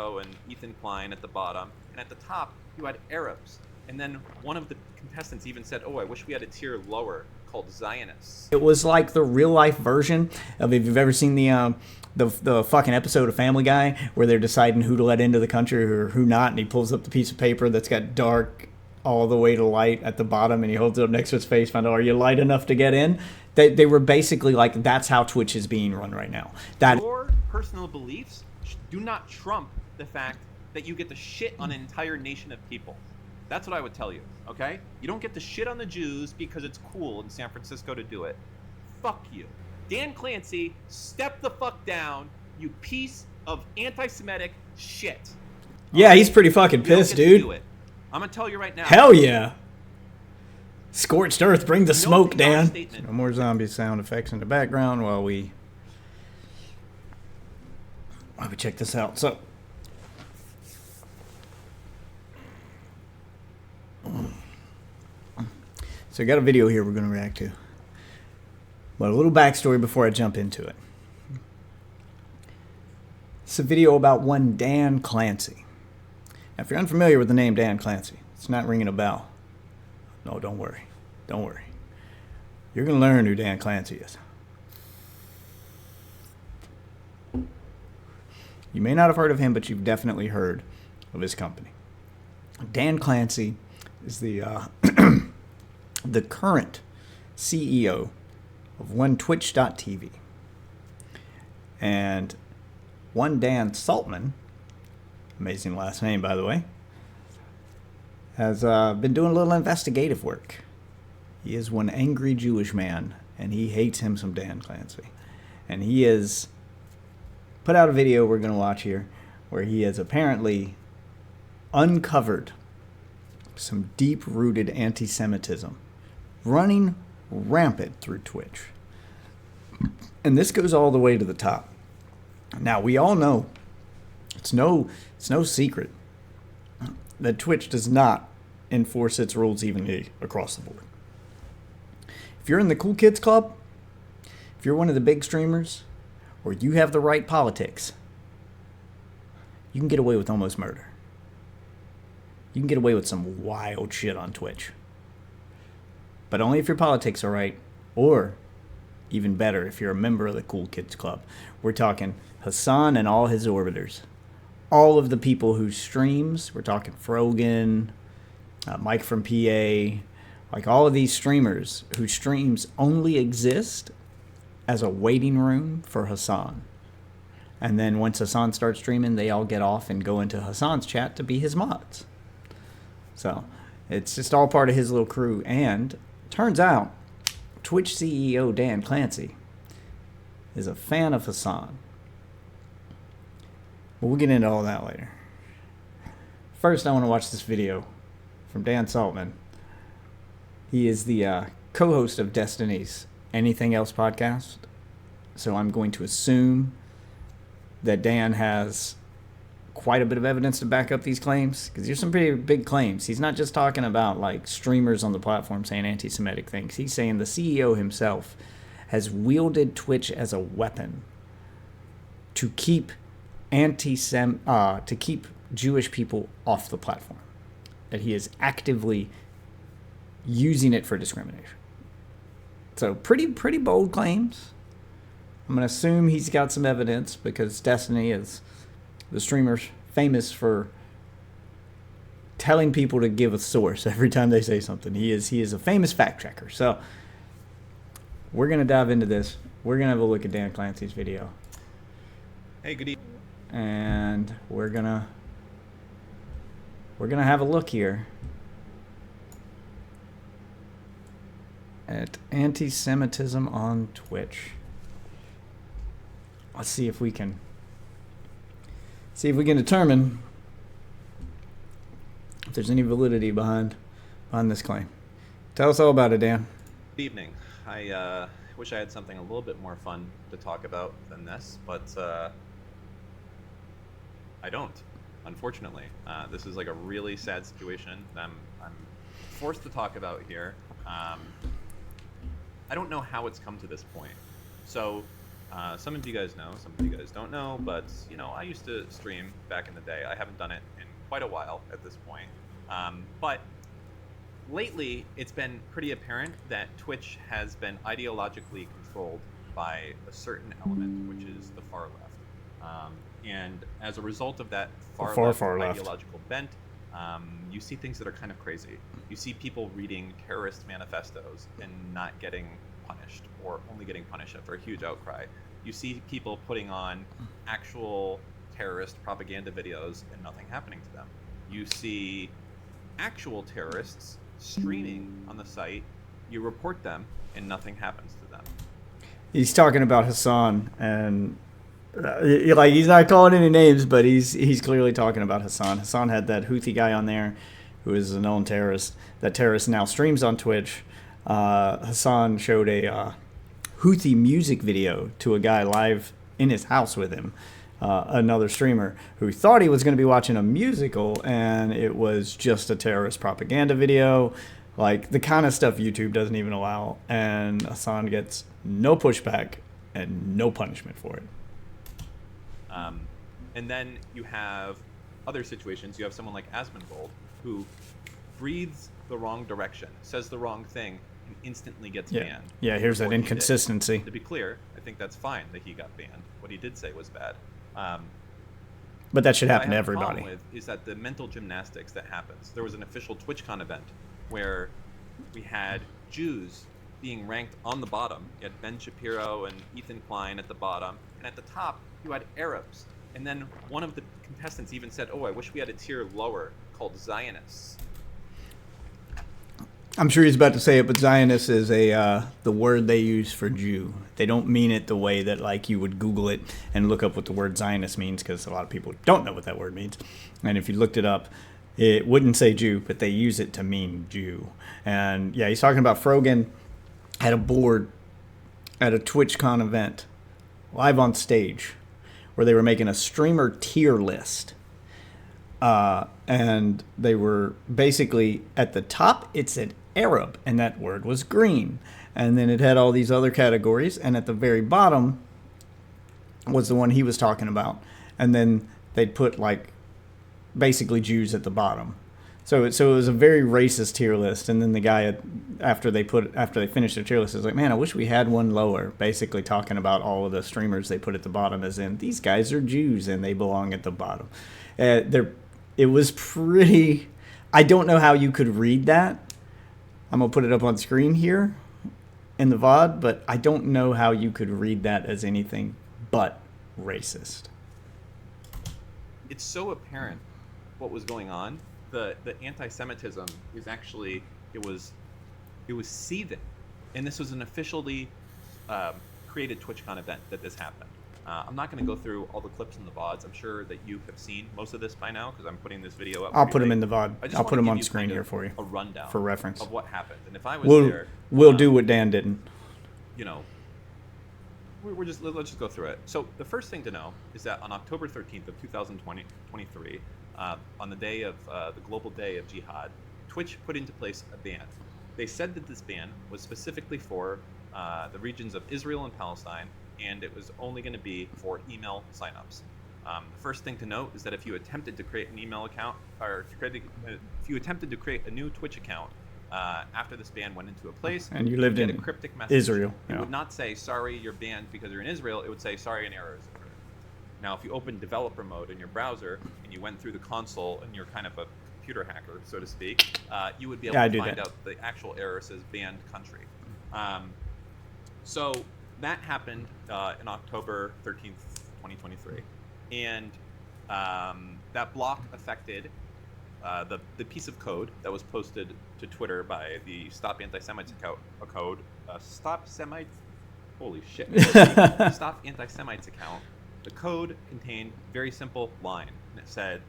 and Ethan Klein at the bottom, and at the top you had Arabs. And then one of the contestants even said, "Oh, I wish we had a tier lower called Zionists." It was like the real life version of, if you've ever seen the fucking episode of Family Guy where they're deciding who to let into the country or who not, and he pulls up the piece of paper that's got dark all the way to light at the bottom, and he holds it up next to his face, find out, are you light enough to get in? They were basically like, that's how Twitch is being run right now. Your personal beliefs do not trump the fact that you get to shit on an entire nation of people. That's what I would tell you, okay? You don't get to shit on the Jews because it's cool in San Francisco to do it. Fuck you. Dan Clancy, step the fuck down, you piece of anti-Semitic shit. Yeah, he's pretty fucking pissed, dude. I'm gonna tell you right now. Hell yeah. Scorched earth, bring the smoke, Dan. So no more zombie sound effects in the background while we check this out. So I got a video here we're going to react to. But a little backstory before I jump into it. It's a video about one Dan Clancy. Now, if you're unfamiliar with the name Dan Clancy, it's not ringing a bell. No, don't worry. Don't worry. You're going to learn who Dan Clancy is. You may not have heard of him, but you've definitely heard of his company. Dan Clancy is the the current CEO of OneTwitch.tv. And one Dan Saltman, amazing last name by the way, has been doing a little investigative work. He is one angry Jewish man, and he hates him some Dan Clancy. And he has put out a video we're going to watch here where he has apparently uncovered some deep-rooted anti-Semitism running rampant through Twitch. And this goes all the way to the top. Now, we all know, it's no secret that Twitch does not enforce its rules evenly across the board. If you're in the cool kids club, if you're one of the big streamers, or you have the right politics, you can get away with almost murder. You can get away with some wild shit on Twitch. But only if your politics are right, or even better, if you're a member of the Cool Kids Club. We're talking Hassan and all his orbiters. All of the people whose streams, we're talking Frogan, Mike from PA, like all of these streamers whose streams only exist as a waiting room for Hassan. And then once Hassan starts streaming, they all get off and go into Hassan's chat to be his mods. So it's just all part of his little crew. And turns out Twitch CEO Dan Clancy is a fan of Hassan. But we'll get into all that later. First, I want to watch this video from Dan Saltman. He is the co-host of Destiny's Anything Else podcast. So I'm going to assume that Dan has quite a bit of evidence to back up these claims, because there's some pretty big claims. He's not just talking about like streamers on the platform saying anti-Semitic things. He's saying the CEO himself has wielded Twitch as a weapon to keep to keep Jewish people off the platform. That he is actively using it for discrimination. So pretty bold claims. I'm going to assume he's got some evidence, because Destiny is the streamer's famous for telling people to give a source every time they say something. He is a famous fact checker. So we're going to dive into this. We're going to have a look at Dan Clancy's video. Hey, good evening. And we're going to have a look here at anti-Semitism on Twitch. Let's see if we can determine if there's any validity behind this claim. Tell us all about it, Dan. Good evening. I wish I had something a little bit more fun to talk about than this, but I don't, unfortunately. This is like a really sad situation I'm forced to talk about here. I don't know how it's come to this point. So Some of you guys know, some of you guys don't know, but I used to stream back in the day. I haven't done it in quite a while at this point. But lately, it's been pretty apparent that Twitch has been ideologically controlled by a certain element, which is the far left. And as a result of that far left ideological bent, you see things that are kind of crazy. You see people reading terrorist manifestos and not getting punished, or only getting punished after a huge outcry. You see people putting on actual terrorist propaganda videos and nothing happening to them. You see actual terrorists streaming on the site. You report them and nothing happens to them. He's talking about Hassan, and like, he's not calling any names, but he's clearly talking about Hassan. Hassan had that Houthi guy on there who is a known terrorist. That terrorist now streams on Twitch. Hassan showed a Houthi music video to a guy live in his house with him, another streamer who thought he was going to be watching a musical, and it was just a terrorist propaganda video, like the kind of stuff YouTube doesn't even allow, and Hassan gets no pushback and no punishment for it. And then you have other situations. You have someone like Asmongold who breathes the wrong direction, says the wrong thing, and instantly gets banned. Yeah, here's that inconsistency. To be clear, I think that's fine that he got banned. What he did say was bad. But that should what happen I to have a everybody. problem with is that the mental gymnastics that happens. There was an official TwitchCon event where we had Jews being ranked on the bottom. You had Ben Shapiro and Ethan Klein at the bottom, and at the top you had Arabs. And then one of the contestants even said, "Oh, I wish we had a tier lower called Zionists." I'm sure he's about to say it, but Zionist is the word they use for Jew. They don't mean it the way that, like, you would Google it and look up what the word Zionist means, because a lot of people don't know what that word means. And if you looked it up, it wouldn't say Jew, but they use it to mean Jew. And yeah, he's talking about Frogan had a board at a TwitchCon event, live on stage, where they were making a streamer tier list. And they were basically, at the top, it said Arab, and that word was green. And then it had all these other categories, and at the very bottom was the one he was talking about. And then they'd put, like, basically Jews at the bottom. So it was a very racist tier list. And then the guy, after they finished their tier list, was like, "Man, I wish we had one lower." Basically talking about all of the streamers they put at the bottom, as in, these guys are Jews and they belong at the bottom. It was pretty. I don't know how you could read that. I'm gonna put it up on screen here in the VOD, but I don't know how you could read that as anything but racist. It's so apparent what was going on. The anti-Semitism is actually, it was seething, and this was an officially created TwitchCon event that this happened. I'm not going to go through all the clips in the VODs. I'm sure that you have seen most of this by now, because I'm putting this video up. I'll put them in the VOD. I'll put them on screen here for you. A rundown for reference of what happened. And if I was there, we'll do what Dan didn't. Let's just go through it. So the first thing to know is that on October 13th of 2023, on the day of the Global Day of Jihad, Twitch put into place a ban. They said that this ban was specifically for the regions of Israel and Palestine, and it was only going to be for email signups. The first thing to note is that if you attempted to create an email account, or if you attempted to create a new Twitch account after this ban went into place, and you lived in a cryptic message, Israel, it would not say, "Sorry, you're banned because you're in Israel." It would say, "Sorry, an error has occurred." Now, if you opened developer mode in your browser and you went through the console and you're kind of a computer hacker, so to speak, you would be able to find out the actual error says banned country. So that happened in October 13th, 2023. And that block affected the piece of code that was posted to Twitter by the Stop Anti-Semites account. Stop Semites? Holy shit. Stop Anti-Semites account. The code contained a very simple line. And it said,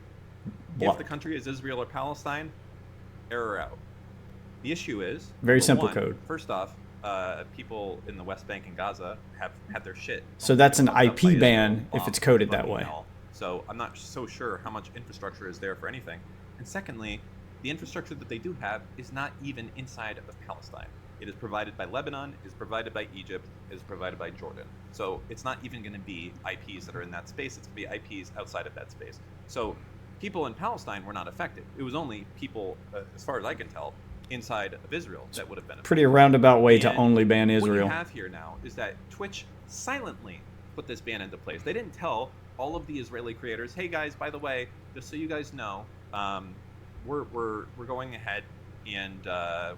if the country is Israel or Palestine, error out. The issue is... Very simple code. First off, people in the West Bank and Gaza have had their shit. So that's an IP ban if it's coded that way. So I'm not so sure how much infrastructure is there for anything. And secondly, the infrastructure that they do have is not even inside of Palestine. It is provided by Lebanon, it is provided by Egypt, it is provided by Jordan. So it's not even going to be IPs that are in that space. It's going to be IPs outside of that space. So people in Palestine were not affected. It was only people, as far as I can tell, inside of Israel that would have been affected. Pretty roundabout way to only ban What Israel. you have here now is that Twitch silently put this ban into place. They didn't tell all of the Israeli creators, hey guys, by the way, just so you guys know, we're going ahead and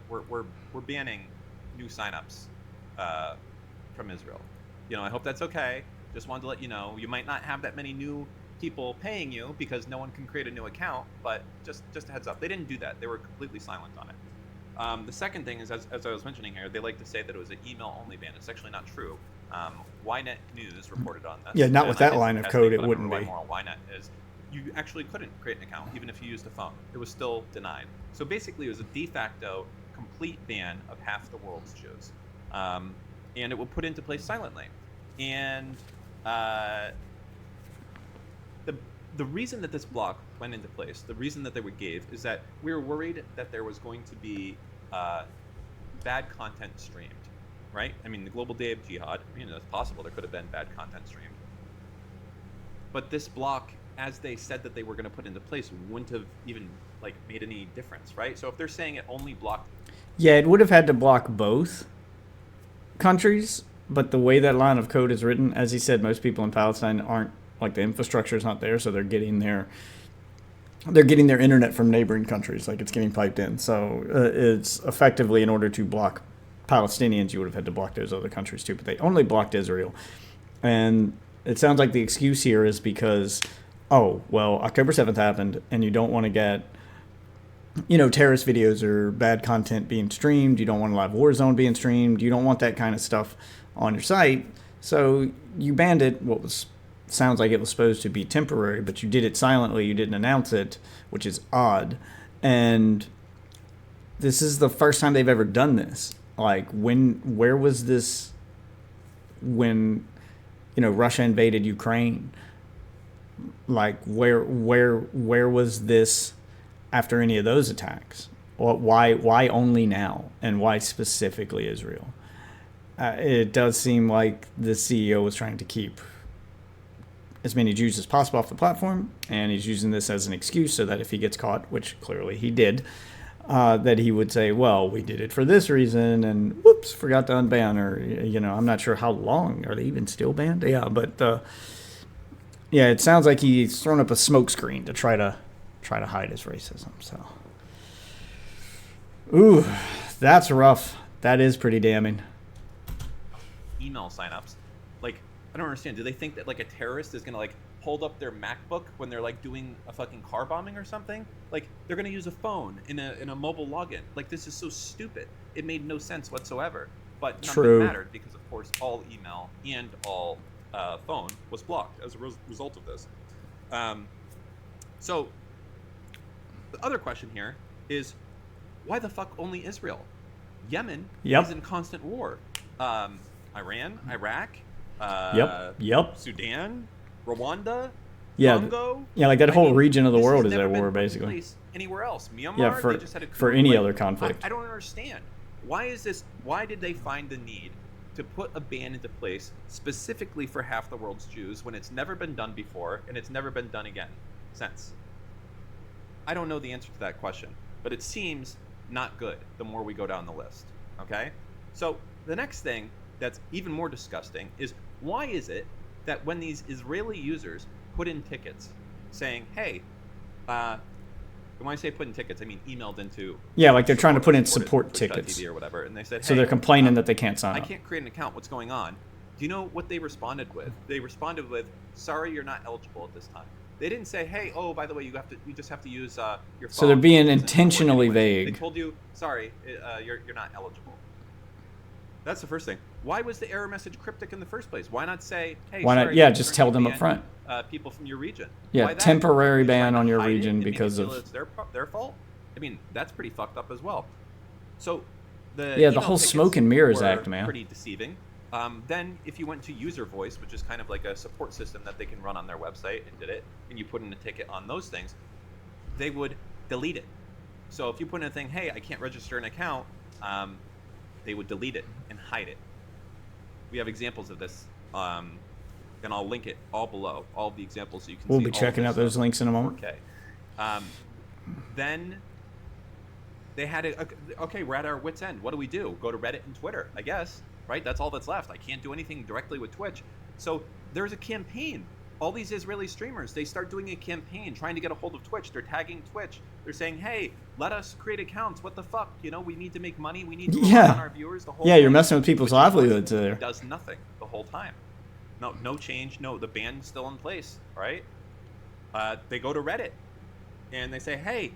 we're banning new signups from Israel. You know, I hope that's okay. Just wanted to let you know, you might not have that many new people paying you because no one can create a new account, but just a heads up. They didn't do that. They were completely silent on it. The second thing is, as I was mentioning here, they like to say that it was an email-only ban. It's actually not true. Ynet News reported on this. Yeah, not with that line of code, it but I wouldn't remember be. why Ynet is. You actually couldn't create an account, even if you used a phone. It was still denied. So basically, it was a de facto, complete ban of half the world's Jews. And it will put into place silently. And the reason that this block went into place, the reason that they gave, is that we were worried that there was going to be bad content streamed, right? I mean, the global day of jihad, you know, it's possible there could have been bad content streamed. But this block, as they said that they were going to put into place, wouldn't have even like made any difference, right? So if they're saying it only blocked, Yeah, it would have had to block both countries, but the way that line of code is written, as he said, most people in Palestine aren't, like, the infrastructure is not there, so they're getting their internet from neighboring countries, like it's getting piped in. So it's effectively, in order to block Palestinians, you would have had to block those other countries too, but they only blocked Israel. And it sounds like the excuse here is because, oh, well, October 7th happened, and you don't want to get, you know, terrorist videos or bad content being streamed. You don't want a live war zone being streamed. You don't want that kind of stuff on your site. So you banned it, sounds like it was supposed to be temporary, but you did it silently. You didn't announce it, which is odd. And this is the first time they've ever done this. Like, where was this when, you know, Russia invaded Ukraine? Like, where was this after any of those attacks? Why only now, and why specifically Israel? It does seem like the CEO was trying to keep as many Jews as possible off the platform, and he's using this as an excuse so that if he gets caught, which clearly he did, that he would say, well, we did it for this reason, and whoops, forgot to unban, or, you know, I'm not sure how long. Are they even still banned? Yeah, but yeah, it sounds like he's thrown up a smokescreen to try to hide his racism. So, ooh, that's rough. That is pretty damning. email signups. Like, I don't understand. Do they think that like a terrorist is gonna like hold up their MacBook when they're like doing a fucking car bombing or something? Like, they're gonna use a phone in a mobile login. Like, this is so stupid. It made no sense whatsoever. But none of it mattered because, of course, all email and all phone was blocked as a result of this. So the other question here is, why the fuck only Israel? Yemen is in constant war. Iran, Iraq, Sudan, Rwanda, Congo. Yeah, like that whole region of the world is at war, basically. Anywhere else? Myanmar, they just had a for any other conflict. I don't understand. Why is this? Why did they find the need to put a ban into place specifically for half the world's Jews when it's never been done before and it's never been done again since? I don't know the answer to that question, but it seems not good the more we go down the list. Okay? So the next thing that's even more disgusting is, why is it that when these Israeli users put in tickets saying, hey, when I say put in tickets, I mean emailed into... Yeah, like they're trying to put in support tickets. TV or whatever, and they said, hey, so they're complaining that they can't sign up. I can't create an account. What's going on? Do you know what they responded with? They responded with, sorry, you're not eligible at this time. They didn't say, hey, oh, by the way, you just have to use your phone. So they're being intentionally vague. They told you, sorry, you're not eligible. That's the first thing. Why was the error message cryptic in the first place? Why not say, hey, why not? Yeah, just tell them up front. People from your region. Yeah, temporary ban on your region because of... It's their fault? I mean, that's pretty fucked up as well. So the whole smoke and mirrors act, man. Pretty deceiving. Then if you went to user voice, which is kind of like a support system that they can run on their website, and did it, and you put in a ticket on those things, they would delete it. So if you put in a thing, hey, I can't register an account, they would delete it and hide it. We have examples of this, and I'll link it all below, all of the examples, so you can We'll see be all of checking this out those stuff. links in a moment. Okay. Then they had okay, we're at our wit's end. What do we do? Go to Reddit and Twitter, I guess, right? That's all that's left. I can't do anything directly with Twitch. So there's a campaign. All these Israeli streamers, they start doing a campaign trying to get a hold of Twitch. They're tagging Twitch. They're saying, hey, let us create accounts. What the fuck? You know, we need to make money. We need to rely on our viewers. The whole Yeah, you're thing. messing with people's livelihoods there. Does nothing the whole time. No change. No, the ban's still in place, right? They go to Reddit and they say, hey,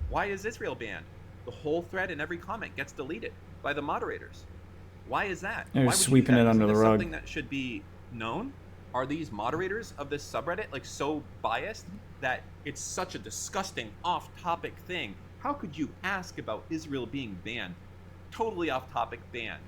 why is Israel banned? The whole thread and every comment gets deleted by the moderators. Why is that? They're Why would you do sweeping that? it under Isn't the this rug. something that should be known? Are these moderators of this subreddit like so biased that it's such a disgusting off-topic thing? How could you ask about Israel being banned? Totally off-topic ban.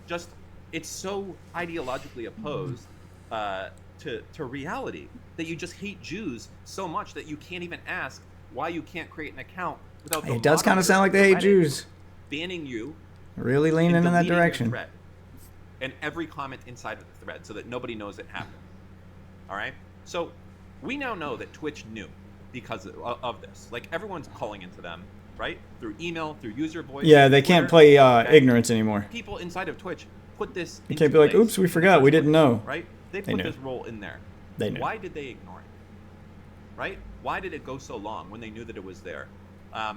Just, it's so ideologically opposed to reality that you just hate Jews so much that you can't even ask why you can't create an account without the It does kind of moderators sound like they hate Reddit Jews. banning you Really leaning and in that deleting your direction. thread and every comment inside of the thread so that nobody knows it happened. All right? So we now know that Twitch knew because of this. Like, everyone's calling into them, right? Through email, through user voice. Yeah, they can't Twitter, play okay? ignorance anymore. People inside of Twitch put this You into can't be like, place oops, we in the forgot, we first didn't place, know. Right? They They put knew. this role in there. They knew. Why did they ignore it? Right? Why did it go so long when they knew that it was there? I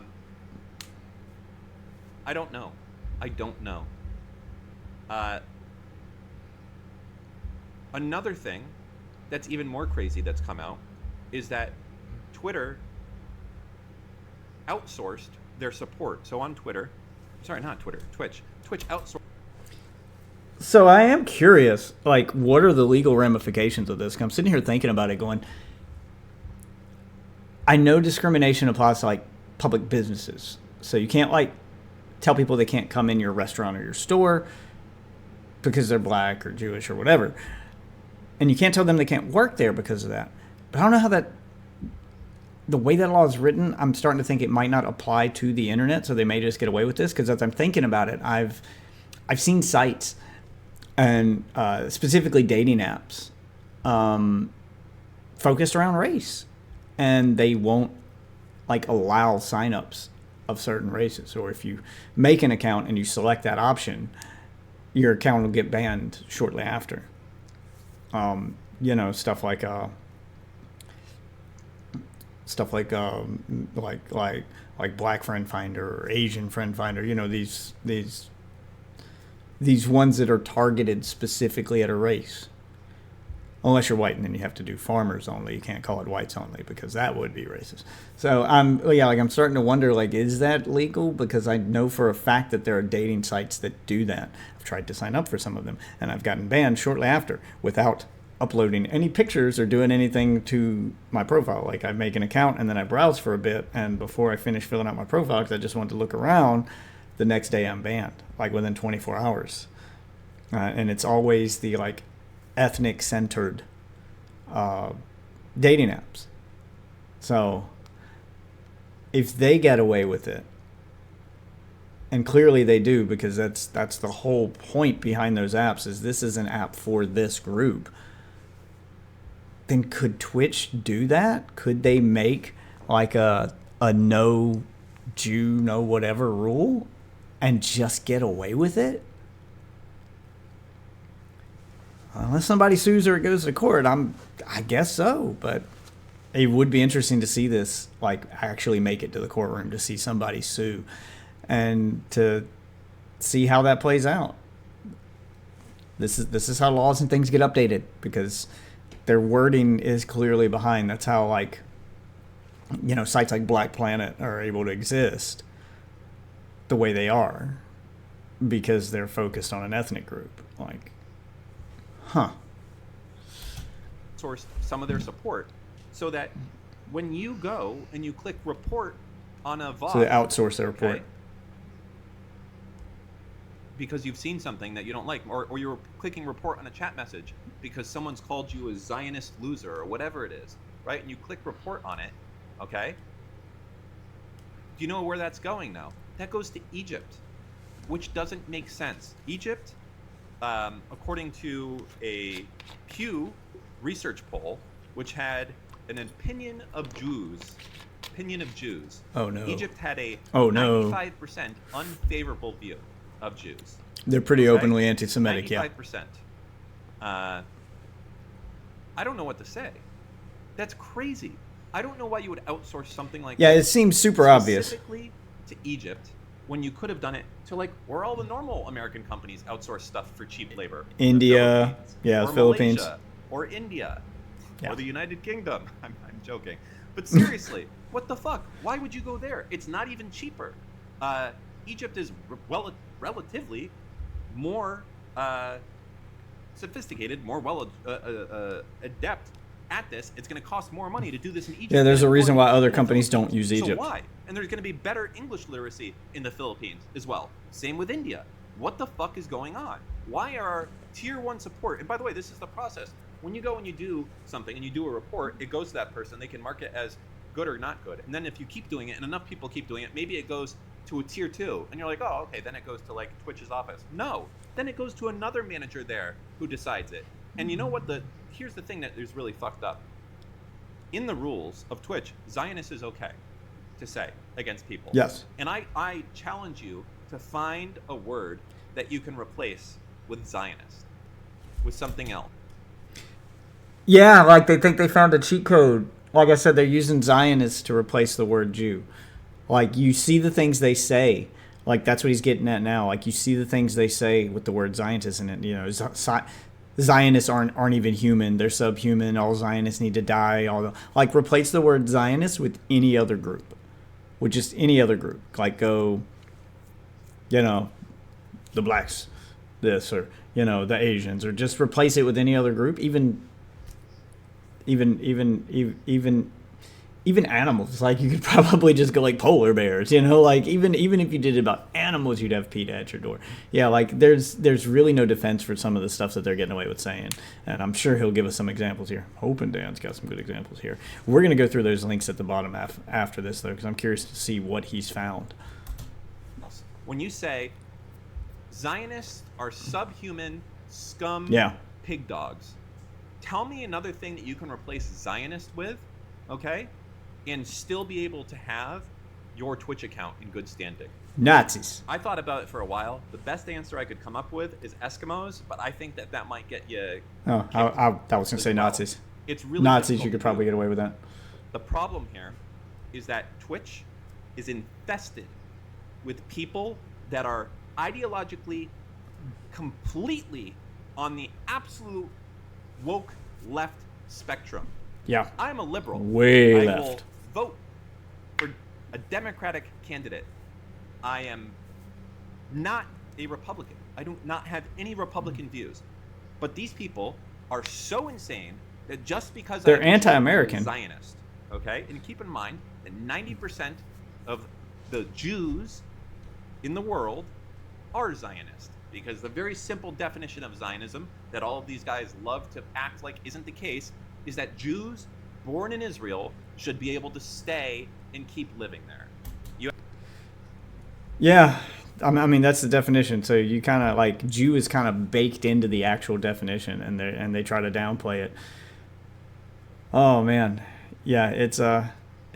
don't know. I don't know. Another thing that's even more crazy that's come out is that Twitter outsourced their support. So on Twitter, sorry, not Twitter, Twitch outsourced. So I am curious, like, what are the legal ramifications of this? I'm sitting here thinking about it going, I know discrimination applies to, like, public businesses. So you can't, like, tell people they can't come in your restaurant or your store because they're black or Jewish or whatever. And you can't tell them they can't work there because of that. But I don't know how that, the way that law is written, I'm starting to think it might not apply to the internet, so they may just get away with this. Because as I'm thinking about it, I've seen sites, and specifically dating apps, focused around race. And they won't, like, allow signups of certain races. Or if you make an account and you select that option, your account will get banned shortly after. You know, stuff like Black Friend Finder or Asian Friend Finder. You know, these ones that are targeted specifically at a race. Unless you're white, and then you have to do farmers only. You can't call it whites only because that would be racist. So I'm starting to wonder, like, is that legal? Because I know for a fact that there are dating sites that do that. I've tried to sign up for some of them, and I've gotten banned shortly after without uploading any pictures or doing anything to my profile. Like, I make an account and then I browse for a bit, and before I finish filling out my profile, because I just want to look around, the next day I'm banned, like within 24 hours. And it's always the, like, ethnic centered dating apps. So if they get away with it, and clearly they do, because that's the whole point behind those apps, is this is an app for this group, then could Twitch do that? Could they make like a no Jew, no whatever rule and just get away with it? Unless somebody sues or it goes to court, I guess so. But it would be interesting to see this, like, actually make it to the courtroom, to see somebody sue and to see how that plays out. This is how laws and things get updated, because their wording is clearly behind. That's how, like, you know, sites like Black Planet are able to exist the way they are, because they're focused on an ethnic group. Like, Sourced some of their support so that when you go and you click report on a VOD, so they outsource their report. okay, because you've seen something that you don't like, or you're clicking report on a chat message because someone's called you a Zionist loser or whatever it is, right? And you click report on it, okay? Do you know where that's going now? That goes to Egypt. which doesn't make sense. Egypt, according to a Pew research poll, which had an opinion of Jews. Oh no. Egypt had a Oh no. 95% unfavorable view of Jews. They're pretty openly anti-Semitic, 95%. I don't know what to say. That's crazy. I don't know why you would outsource something like Yeah, that it seems super obvious. specifically to Egypt when you could have done it to like where all the normal American companies outsource stuff for cheap labor. India, The the Philippines. Malaysia, or India, Yeah. or the United Kingdom. I'm joking. But seriously, what the fuck? Why would you go there? It's not even cheaper. Egypt is relatively more sophisticated, more adept at this. It's going to cost more money to do this in Egypt. Yeah, there's than a reason in why other the companies don't Philippines. use Egypt. So why? And there's going to be better English literacy in the Philippines as well. Same with India. What the fuck is going on? Why are tier 1 support? And by the way, this is the process. When you go and you do something and you do a report, it goes to that person. They can mark it as good or not good. And then if you keep doing it and enough people keep doing it, maybe it goes to a tier 2. And you're like, oh, okay, then it goes to like Twitch's office. No, then it goes to another manager there who decides it. And you know what? Here's the thing that is really fucked up. In the rules of Twitch, Zionist is okay to say against people. Yes. And I challenge you to find a word that you can replace with Zionist, with something else. Yeah, like they think they found a cheat code. Like I said, they're using Zionist to replace the word Jew. Like, you see the things they say. Like, that's what he's getting at now. Like, you see the things they say with the word Zionist in it. You know, Zionists aren't even human. They're subhuman. All Zionists need to die. Like, replace the word Zionist with any other group. With just any other group. Like, go, you know, the blacks, this, or, you know, the Asians. Or just replace it with any other group. Even animals, like you could probably just go like polar bears, you know, like even if you did it about animals, you'd have PETA at your door. Yeah, like there's really no defense for some of the stuff that they're getting away with saying, and I'm sure he'll give us some examples here. Hoping Dan's got some good examples here. We're gonna go through those links at the bottom after this though, because I'm curious to see what he's found. When you say Zionists are subhuman scum, pig dogs, tell me another thing that you can replace Zionist with, okay? And still be able to have your Twitch account in good standing. Nazis. I thought about it for a while. The best answer I could come up with is Eskimos, but I think that might get you. Oh, I was gonna say Nazis. It's really Nazis. You could probably get away with that. The problem here is that Twitch is infested with people that are ideologically completely on the absolute woke left spectrum. Yeah. I'm a liberal. Way I left. will vote for a Democratic candidate. I am not a Republican. I do not have any Republican views. But these people are so insane that just because they're I'm anti-American, Zionist, okay? And keep in mind that 90% of the Jews in the world are Zionist, because the very simple definition of Zionism that all of these guys love to act like isn't the case is that Jews born in Israel should be able to stay and keep living there. Yeah, I mean that's the definition. So you kind of like Jew is kind of baked into the actual definition, and they try to downplay it. Oh man, yeah, it's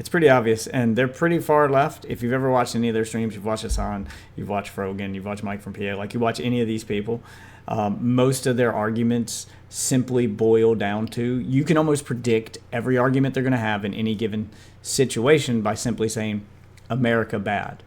pretty obvious, and they're pretty far left. If you've ever watched any of their streams, you've watched Hassan, you've watched Frogan, you've watched Mike from PA, like you watch any of these people, most of their arguments simply boil down to, you can almost predict every argument they're going to have in any given situation by simply saying, America bad.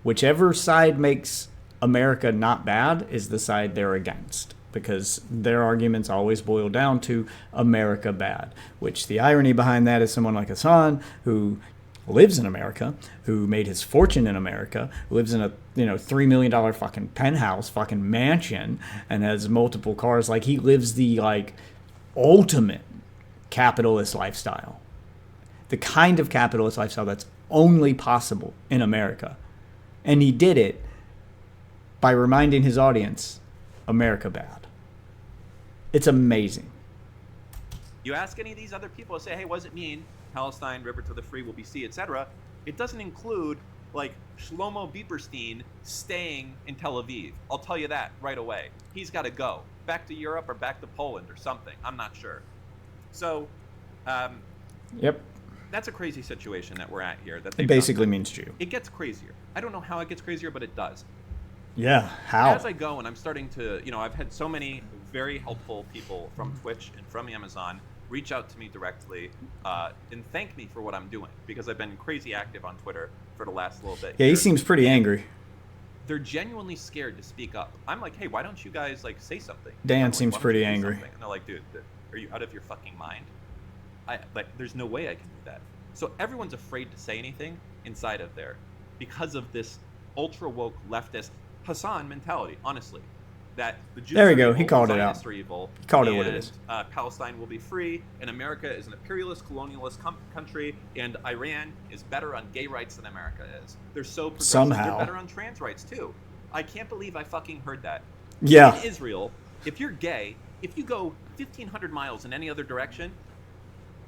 Whichever side makes America not bad is the side they're against, because their arguments always boil down to America bad, which the irony behind that is someone like Hassan, who lives in America, who made his fortune in America, who lives in a $3 million fucking penthouse fucking mansion and has multiple cars. Like, he lives the like ultimate capitalist lifestyle, the kind of capitalist lifestyle that's only possible in America. And he did it by reminding his audience, America bad. It's amazing. You ask any of these other people, say, hey, what does it mean? Palestine, river to the free will be sea, etc. It doesn't include like Shlomo Bieberstein staying in Tel Aviv. I'll tell you that right away. He's got to go back to Europe or back to Poland or something. I'm not sure. So, Yep. that's a crazy situation that we're at here. That It basically means Jew. it gets crazier. I don't know how it gets crazier, but it does. Yeah. How? As I go and I'm starting to, I've had so many very helpful people from Twitch and from Amazon reach out to me directly and thank me for what I'm doing, because I've been crazy active on Twitter for the last little bit. Yeah, he seems pretty angry. They're genuinely scared to speak up. I'm like, hey, why don't you guys like say something? Dan I'm like, seems "Why don't pretty you do angry." something?" And they're like, dude, are you out of your fucking mind? There's no way I can do that. So everyone's afraid to say anything inside of there because of this ultra woke leftist Hassan mentality. Honestly, that the Jews There we are go. evil, He called it out. Zionists are evil, He called it what it and, is. Palestine will be free, and America is an imperialist, colonialist country, and Iran is better on gay rights than America is. They're so progressive. Somehow. They're better on trans rights too. I can't believe I fucking heard that. Yeah. In Israel, if you're gay, if you go 1,500 miles in any other direction,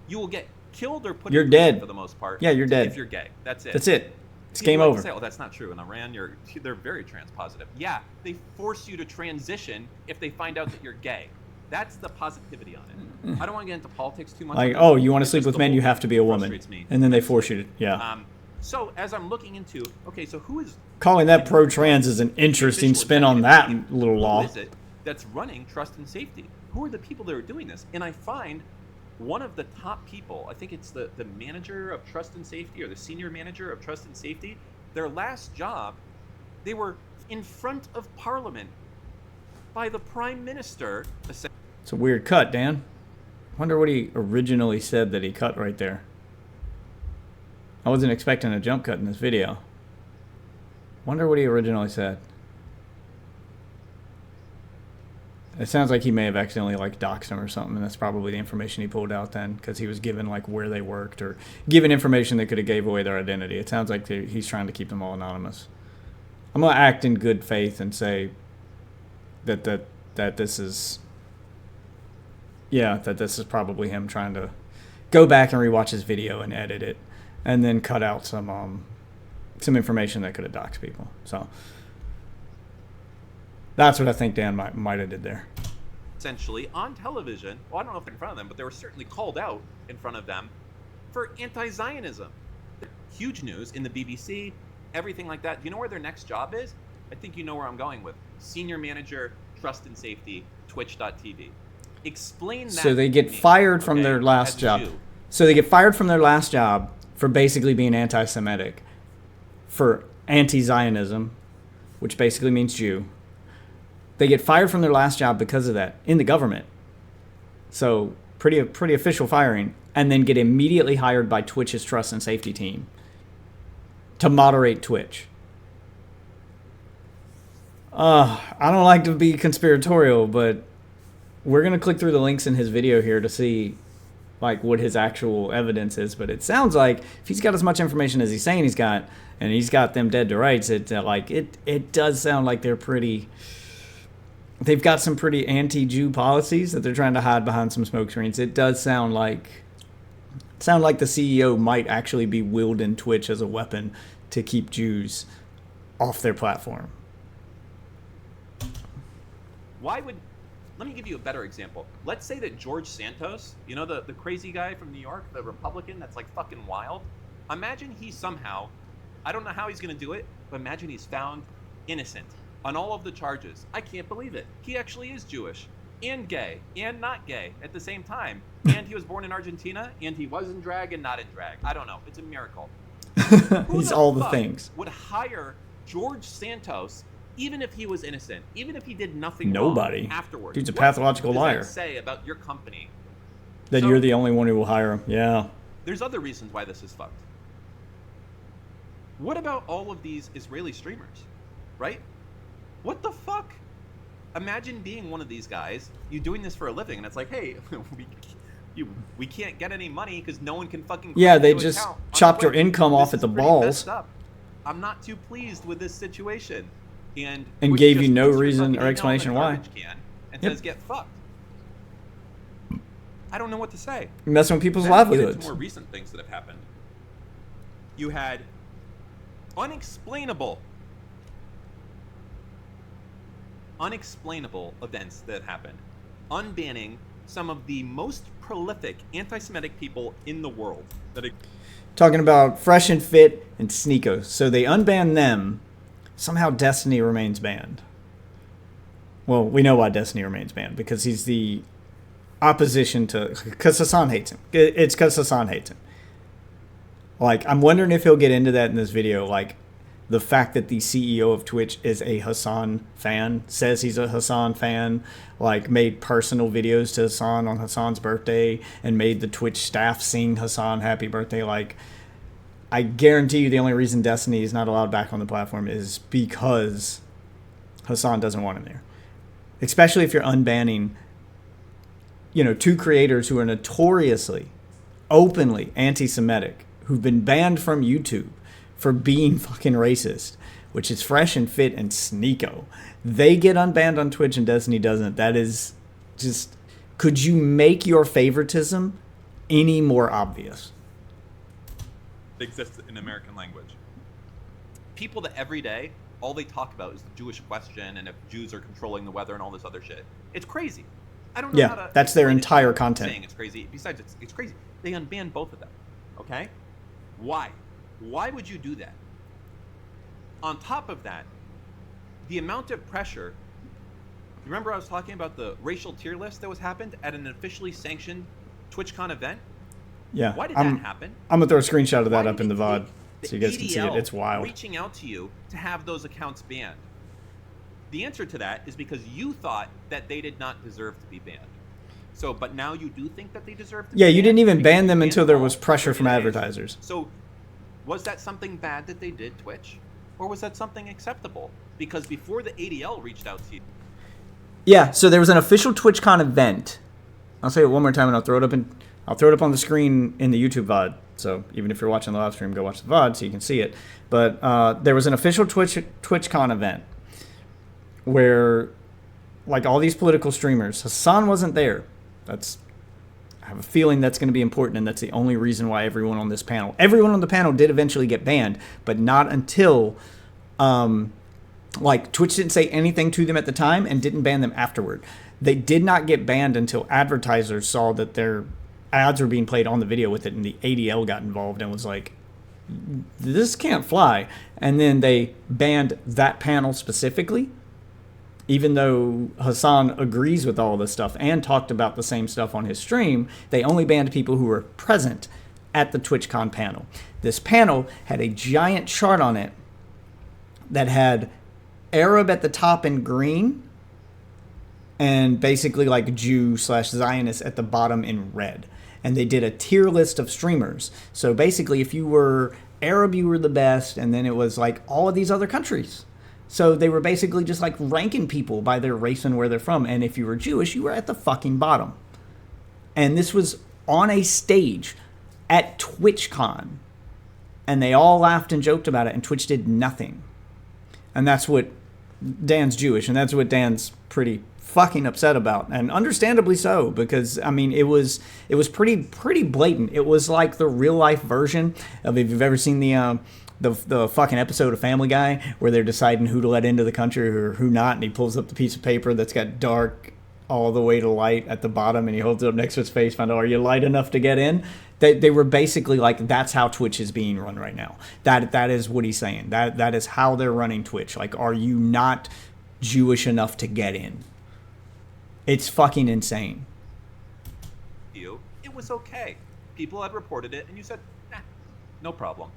you will get killed or put You're in prison dead. for the most part. Yeah, you're dead. If you're gay. That's it. That's it. It's People game like to over. Say, oh, that's not true. In Iran, they're very trans positive. Yeah, they force you to transition if they find out that you're gay. That's the positivity on it. I don't want to get into politics too much. Like, on this. oh, you want to It's sleep just with the men, whole you have to be a woman. frustrates me. And then they force you to, yeah. So as I'm looking into, okay, so who is Calling that pro-trans is an interesting official spin on that executive team? little law. Who is it that's running trust and safety? Who are the people that are doing this? And I find one of the top people, I think it's the manager of trust and safety or the senior manager of trust and safety, their last job, they were in front of Parliament by the Prime Minister. It's a weird cut, Dan. Wonder what he originally said that he cut right there. I wasn't expecting a jump cut in this video. Wonder what he originally said. It sounds like he may have accidentally like doxed him or something, and that's probably the information he pulled out then, because he was given like where they worked or given information that could have gave away their identity. It sounds like he's trying to keep them all anonymous. I'm gonna act in good faith and say that this is, yeah, that this is probably him trying to go back and rewatch his video and edit it, and then cut out some information that could have doxed people. So that's what I think Dan might have did there. Essentially on television, well, I don't know if in front of them, but they were certainly called out in front of them for anti-Zionism. Huge news in the BBC, everything like that. Do you know where their next job is? I think you know where I'm going with. Senior manager, trust and safety, twitch.tv. Explain that. So they get to me, fired from okay, their last as a job. Jew. So they get fired from their last job for basically being anti-Semitic, for anti-Zionism, which basically means Jew. They get fired from their last job because of that in the government. So pretty official firing, and then get immediately hired by Twitch's trust and safety team to moderate Twitch. I don't like to be conspiratorial, but we're gonna click through the links in his video here to see like what his actual evidence is. But it sounds like if he's got as much information as he's saying he's got, and he's got them dead to rights, it does sound like they've got some pretty anti-Jew policies that they're trying to hide behind some smoke screens. It does sound like the CEO might actually be wielding Twitch as a weapon to keep Jews off their platform. Let me give you a better example. Let's say that George Santos, you know, the crazy guy from New York, the Republican that's like fucking wild. Imagine he somehow, I don't know how he's going to do it, but imagine he's found innocent on all of the charges. I can't believe it. He actually is Jewish and gay and not gay at the same time. And he was born in Argentina and he was in drag and not in drag. I don't know. It's a miracle. He's all the things. Would hire George Santos even if he was innocent, even if he did nothing Nobody. wrong afterwards? Dude's a What pathological liar. does that say about your company? That So- you're the only one who will hire him. Yeah. There's other reasons why this is fucked. What about all of these Israeli streamers, right? What the fuck? Imagine being one of these guys, you doing this for a living, and it's like, hey, we can't get any money because no one can fucking. Yeah, they create an just account on chopped your Twitch. income This off at is the pretty balls. messed up. I'm not too pleased with this situation, and Twitch gave you just no puts your reason fucking or email in explanation the why. garbage can and Yep. says get fucked. I don't know what to say. Messing with people's Then we get into livelihoods. more recent things that have happened. You had unexplainable events that happened, unbanning some of the most prolific anti-Semitic people in the world. Talking about Fresh and Fit and Sneeko. So they unbanned them. Somehow Destiny remains banned. Well, we know why Destiny remains banned, because he's the opposition to... Because Hassan hates him. It's because Hassan hates him. Like, I'm wondering if he'll get into that in this video. Like, the fact that the CEO of Twitch is a Hassan fan, says he's a Hassan fan, like made personal videos to Hassan on Hassan's birthday and made the Twitch staff sing Hassan happy birthday. Like, I guarantee you the only reason Destiny is not allowed back on the platform is because Hassan doesn't want him there. Especially if you're unbanning, you know, two creators who are notoriously, openly anti-Semitic, who've been banned from YouTube for being fucking racist, which is Fresh and Fit and Sneeko. They get unbanned on Twitch and Destiny doesn't. That is just... Could you make your favoritism any more obvious? Exists in American language. People that every day, all they talk about is the Jewish question and if Jews are controlling the weather and all this other shit. It's crazy. I don't know how to... that's their entire I'm content. saying it's crazy. Besides, it's crazy. They unbanned both of them. Okay? Why? Why would you do that? On top of that, the amount of pressure... Remember I was talking about the racial tier list that was happened at an officially sanctioned TwitchCon event? Yeah. Why did that happen? I'm going to throw a screenshot of that Why up in the VOD so you guys can see it. ADL It's wild. reaching out to you to have those accounts banned? The answer to that is because you thought that they did not deserve to be banned. So, but now you do think that they deserve to be banned? Yeah, you didn't even because ban you them banned until there all was pressure from 30 days. advertisers. So, was that something bad that they did, Twitch? Or was that something acceptable? Because before the ADL reached out to you... Yeah, so there was an official TwitchCon event. I'll say it one more time and I'll throw it up on the screen in the YouTube VOD. So even if you're watching the live stream, go watch the VOD so you can see it. But there was an official TwitchCon event where, like, all these political streamers, Hassan wasn't there. I have a feeling that's going to be important, and that's the only reason why everyone on the panel did eventually get banned, but not until, like, Twitch didn't say anything to them at the time and didn't ban them afterward. They did not get banned until advertisers saw that their ads were being played on the video with it, and the ADL got involved and was like, this can't fly. And then they banned that panel specifically, even though Hassan agrees with all this stuff and talked about the same stuff on his stream. They only banned people who were present at the TwitchCon panel. This panel had a giant chart on it that had Arab at the top in green and basically like Jew/Zionist at the bottom in red. And they did a tier list of streamers. So basically, if you were Arab, you were the best, and then it was like all of these other countries. So they were basically just like ranking people by their race and where they're from. And if you were Jewish, you were at the fucking bottom. And this was on a stage at TwitchCon. And they all laughed and joked about it, and Twitch did nothing. And that's what Dan's Jewish, and that's what Dan's pretty fucking upset about, and understandably so, because I mean it was pretty blatant. It was like the real life version of, if you've ever seen the fucking episode of Family Guy where they're deciding who to let into the country or who not, and he pulls up the piece of paper that's got dark all the way to light at the bottom, and he holds it up next to his face, find out, are you light enough to get in? They were basically like, that's how Twitch is being run right now. That is what he's saying. That is how they're running Twitch. Like, are you not Jewish enough to get in? It's fucking insane. It was okay. People had reported it, and you said, nah, no problem.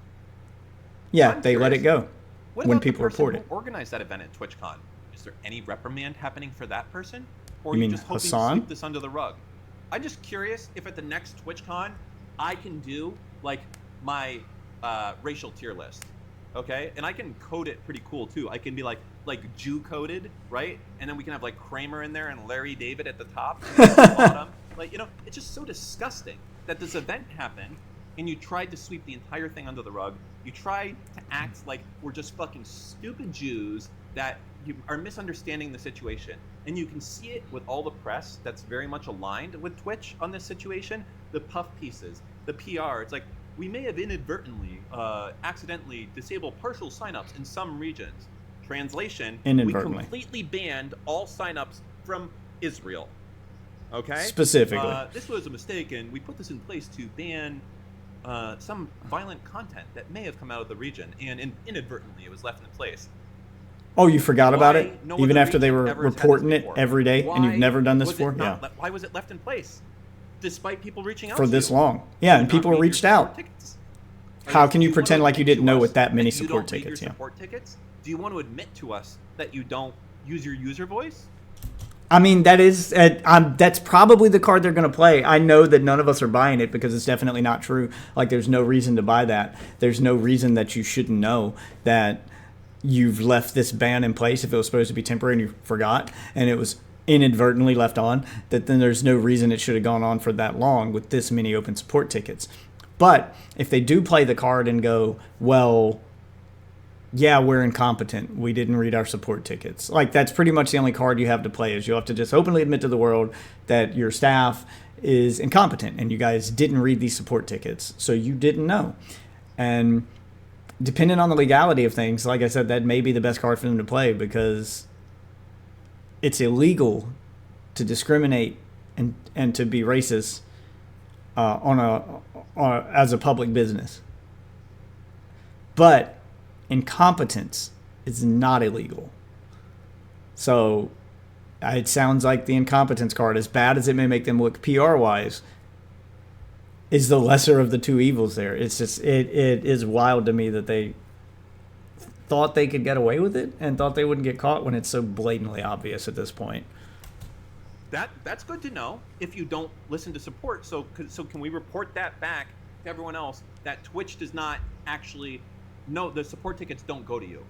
Yeah, they let it go when people report it. Who organized that event at TwitchCon? Is there any reprimand happening for that person? Or You are you mean just hoping Hassan? to sweep this under the rug? I'm just curious if at the next TwitchCon I can do like my racial tier list, okay? And I can code it pretty cool too. I can be like Jew coded, right? And then we can have like Kramer in there and Larry David at the top and at the bottom. Like, you know, it's just so disgusting that this event happened and you tried to sweep the entire thing under the rug. You tried to act like we're just fucking stupid Jews that you are misunderstanding the situation. And you can see it with all the press that's very much aligned with Twitch on this situation. The puff pieces, the PR. It's like, we may have inadvertently, accidentally disabled partial signups in some regions. Translation, we Inadvertently. completely banned all signups from Israel. Okay? Specifically. This was a mistake, and we put this in place to ban some violent content that may have come out of the region, and inadvertently it was left in place. Oh, you forgot about Why it? no Even other after they region were ever has had reporting this it before? every day, and you've Why never done this was it before? not Yeah. why was it left in place? Despite people reaching out For to this you? long. Yeah, and Not people read your reached support out. tickets? How can you do pretend wanna like you admit didn't to know us with that many you support don't read tickets? your Yeah. support tickets? Do you want to admit to us that you don't use your user voice? I mean, that's probably the card they're going to play. I know that none of us are buying it because it's definitely not true. Like, there's no reason to buy that. There's no reason that you shouldn't know that you've left this ban in place if it was supposed to be temporary and you forgot and it was inadvertently left on, that then there's no reason it should have gone on for that long with this many open support tickets. But if they do play the card and go, well, yeah, we're incompetent, we didn't read our support tickets, like, that's pretty much the only card you have to play, is you have to just openly admit to the world that your staff is incompetent and you guys didn't read these support tickets, so you didn't know. And depending on the legality of things, like I said, that may be the best card for them to play, because it's illegal to discriminate and to be racist as a public business. But incompetence is not illegal. So it sounds like the incompetence card, as bad as it may make them look PR-wise, is the lesser of the two evils there. It's just, it is wild to me that they thought they could get away with it and thought they wouldn't get caught when it's so blatantly obvious at this point. That's good to know if you don't listen to support. So can we report that back to everyone else that Twitch does not actually, no, the support tickets don't go to you.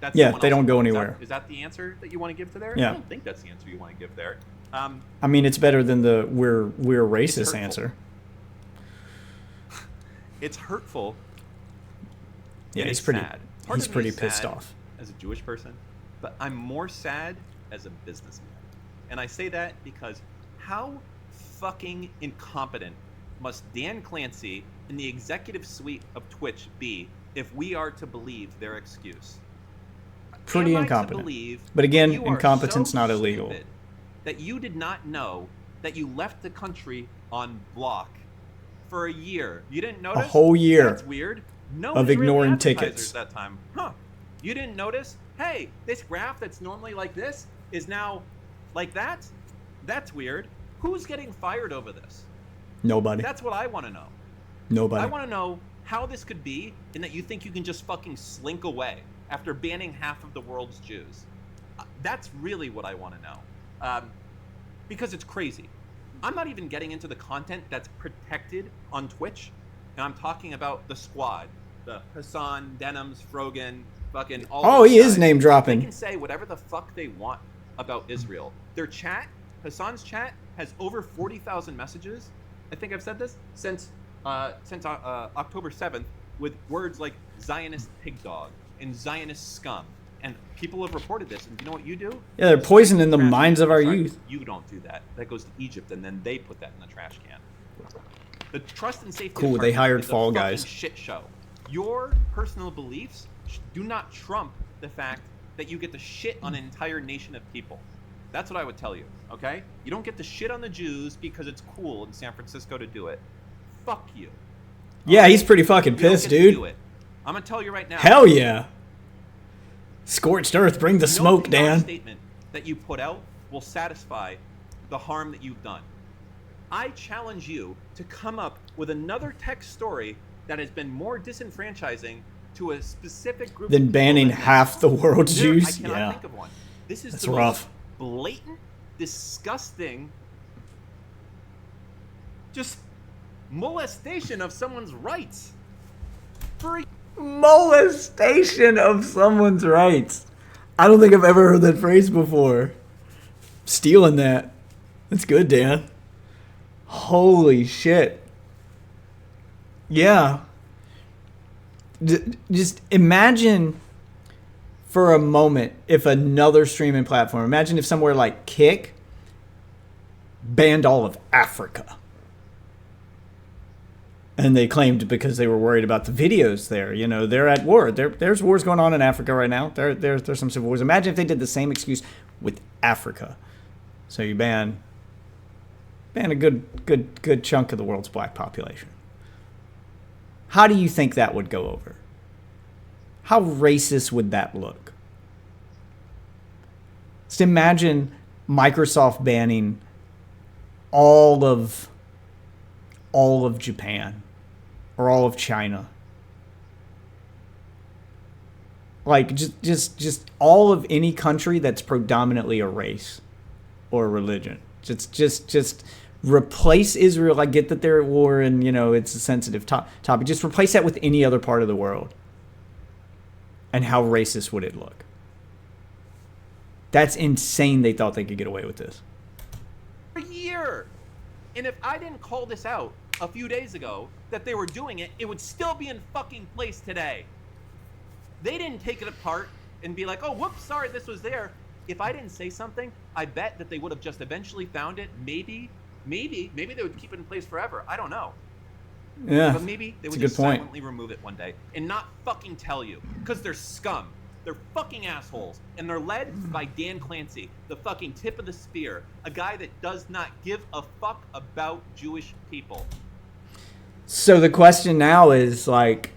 That's Yeah, they don't go anywhere. Is that the answer that you want to give to there? Yeah. I don't think that's the answer you want to give there. I mean, it's better than the we're racist hurtful. answer. It's hurtful. Yeah, and he's it's pretty sad. Part he's of me pretty is pissed sad off. as a Jewish person, but I'm more sad as a businessman. And I say that because how fucking incompetent must Dan Clancy and the executive suite of Twitch be if we are to believe their excuse? Pretty Am I to incompetent. believe But again, you are incompetence so not illegal. stupid that you did not know that you left the country on block for a year? You didn't notice? A whole year That's weird. No of Israeli ignoring advertisers tickets. that time. Huh. You didn't notice? Hey, this graph that's normally like this is now like that? That's weird. Who's getting fired over this? Nobody. That's what I want to know. Nobody. I want to know how this could be, and that you think you can just fucking slink away after banning half of the world's Jews. That's really what I want to know. Because it's crazy. I'm not even getting into the content that's protected on Twitch, and I'm talking about the squad, the Hassan, Denims, Frogan, fucking all. Oh, those he is guys. name dropping. They can say whatever the fuck they want about Israel. Their chat, Hassan's chat, has over 40,000 messages. I think I've said this since October 7th, with words like Zionist pig dog and Zionist scum. And people have reported this. And you know what you do? Yeah, they're poisoning the Trash minds can. of our Sorry, youth. You don't do that. That goes to Egypt, and then they put that in the trash can. The trust and safety. Cool, they department hired is a Fall fucking Guys. Shit show. Your personal beliefs do not trump the fact that you get to shit on an entire nation of people. That's what I would tell you. Okay? You don't get to shit on the Jews because it's cool in San Francisco to do it. Fuck you. Yeah, he's pretty fucking You don't pissed, get to do dude. it. I'm gonna tell you right now. Hell yeah. Scorched earth, bring the No smoke, PR Dan. statement that you put out will satisfy the harm that you've done. I challenge you to come up with another tech story that has been more disenfranchising to a specific group. Then of people banning than this. half the world's I Jews? cannot Yeah. think of one. This is That's the rough. most blatant, disgusting, just molestation of someone's rights. For Molestation of someone's rights. I don't think I've ever heard that phrase before. Stealing that. That's good, Dan. Holy shit. Yeah. Just imagine for a moment if another streaming platform, imagine if somewhere like Kick banned all of Africa. And they claimed because they were worried about the videos there. You know, they're at war. There's wars going on in Africa right now. There's some civil wars. Imagine if they did the same excuse with Africa. So you ban a good chunk of the world's black population. How do you think that would go over? How racist would that look? Just imagine Microsoft banning all of Japan or all of China. Like just all of any country that's predominantly a race or a religion. Just replace Israel. I get that they're at war and, you know, it's a sensitive topic. Just replace that with any other part of the world. And how racist would it look? That's insane they thought they could get away with this. A year. And if I didn't call this out a few days ago that they were doing it, it would still be in fucking place today. They didn't take it apart and be like, oh, whoops, sorry, this was there. If I didn't say something, I bet that they would have just eventually found it. Maybe they would keep it in place forever. I don't know. Yeah, but maybe they would just silently remove it one day and not fucking tell you, because they're scum. They're fucking assholes, and they're led by Dan Clancy, the fucking tip of the spear, a guy that does not give a fuck about Jewish people. So the question now is, like,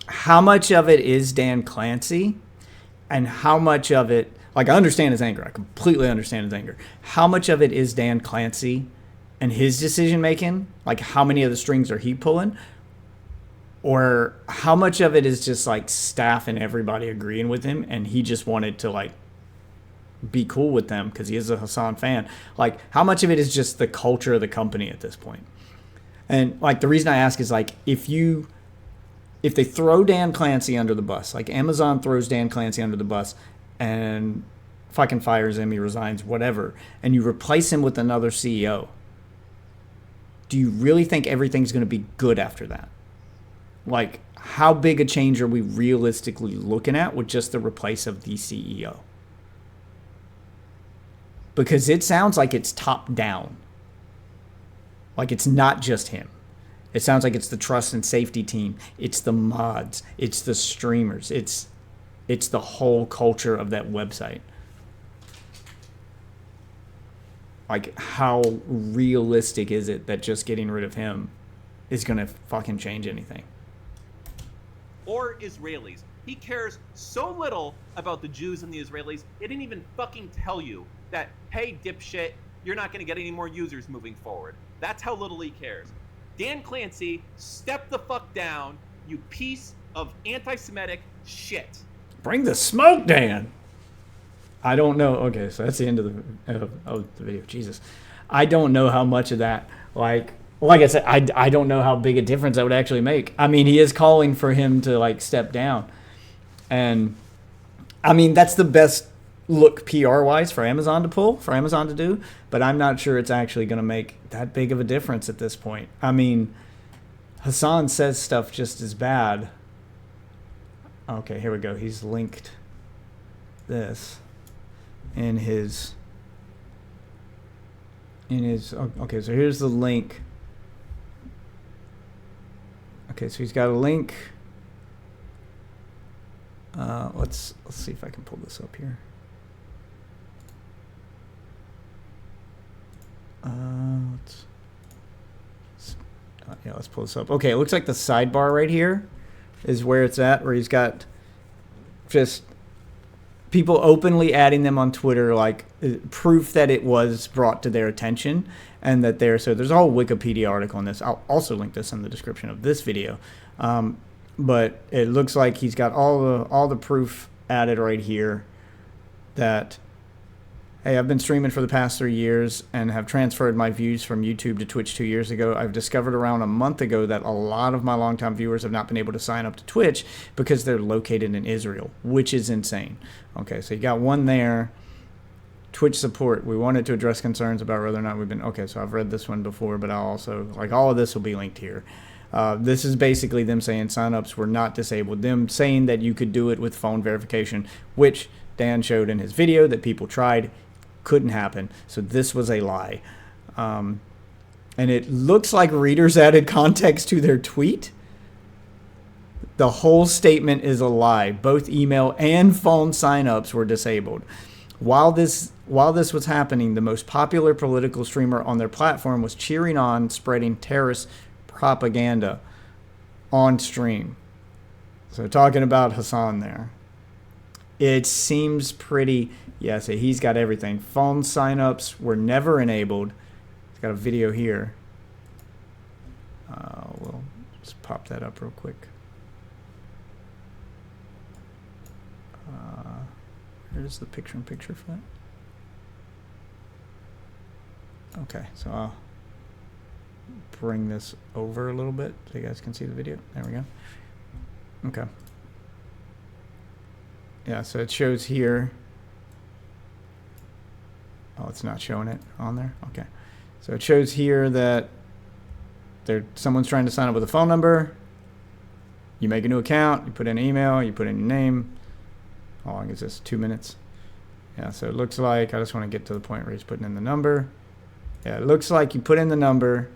how much of it is Dan Clancy, and how much of it, like, I understand his anger. I completely understand his anger. How much of it is Dan Clancy and his decision making? Like, how many of the strings are he pulling? Or how much of it is just like staff and everybody agreeing with him and he just wanted to like be cool with them because he is a Hassan fan? Like, how much of it is just the culture of the company at this point? And like, the reason I ask is, like, if they throw Dan Clancy under the bus, like Amazon throws Dan Clancy under the bus and fucking fires him, he resigns, whatever, and you replace him with another CEO, do you really think everything's going to be good after that? Like, how big a change are we realistically looking at with just the replace of the CEO? Because it sounds like it's top down. Like, it's not just him. It sounds like it's the trust and safety team. It's the mods. It's the streamers. It's the whole culture of that website. Like, how realistic is it that just getting rid of him is going to fucking change anything? Or Israelis. He cares so little about the Jews and the Israelis, it didn't even fucking tell you that, hey, dipshit, you're not going to get any more users moving forward. That's how little he cares. Dan Clancy, step the fuck down, you piece of anti-Semitic shit. Bring the smoke, Dan. I don't know. Okay, so that's the end of the video. Jesus. I don't know how much of that, like I said, I don't know how big a difference that would actually make. I mean, he is calling for him to, like, step down. And, I mean, that's the best look PR-wise for Amazon to pull, for Amazon to do. But I'm not sure it's actually going to make that big of a difference at this point. I mean, Hassan says stuff just as bad. Okay, here we go. He's linked this in his... Okay, so here's the link. Okay, so he's got a link. Let's see if I can pull this up here. Let's pull this up. Okay, it looks like the sidebar right here is where it's at, where he's got just people openly adding them on Twitter, like proof that it was brought to their attention and that so there's a whole Wikipedia article on this. I'll also link this in the description of this video. But it looks like he's got all the proof added right here that, hey, I've been streaming for the past 3 years and have transferred my views from YouTube to Twitch 2 years ago. I've discovered around a month ago that a lot of my longtime viewers have not been able to sign up to Twitch because they're located in Israel, which is insane. Okay, so you got one there. Twitch support. We wanted to address concerns about whether or not we've been... Okay, so I've read this one before, but I'll also... Like, all of this will be linked here. This is basically them saying signups were not disabled. Them saying that you could do it with phone verification, which Dan showed in his video that people tried. Couldn't happen. So this was a lie. And it looks like readers added context to their tweet. The whole statement is a lie. Both email and phone signups were disabled. While this was happening, the most popular political streamer on their platform was cheering on, spreading terrorist propaganda on stream. So talking about Hassan there. It seems pretty, yeah, so he's got everything. Phone signups were never enabled. He's got a video here. We'll just pop that up real quick. Here's the picture-in-picture for that. Okay, so I'll bring this over a little bit so you guys can see the video. There we go. Okay. Yeah, so it shows here. Oh, it's not showing it on there? Okay. So it shows here that someone's trying to sign up with a phone number. You make a new account, you put in an email, you put in your name. How long is this? 2 minutes? Yeah, so it looks like, I just want to get to the point where he's putting in the number. Yeah, it looks like you put in the number,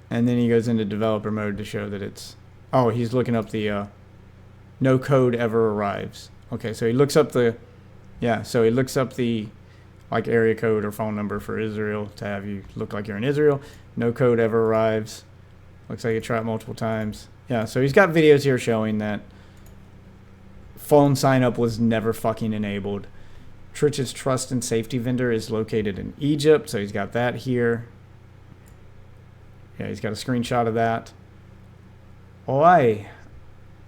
and then he goes into developer mode to show that it's, oh, he's looking up the no code ever arrives. Okay, so he looks up the, yeah, so he looks up the like area code or phone number for Israel to have you look like you're in Israel. No code ever arrives. Looks like you try it multiple times. Yeah, so he's got videos here showing that phone sign up was never fucking enabled. Twitch's trust and safety vendor is located in Egypt, so he's got that here. Yeah, he's got a screenshot of that. Oi,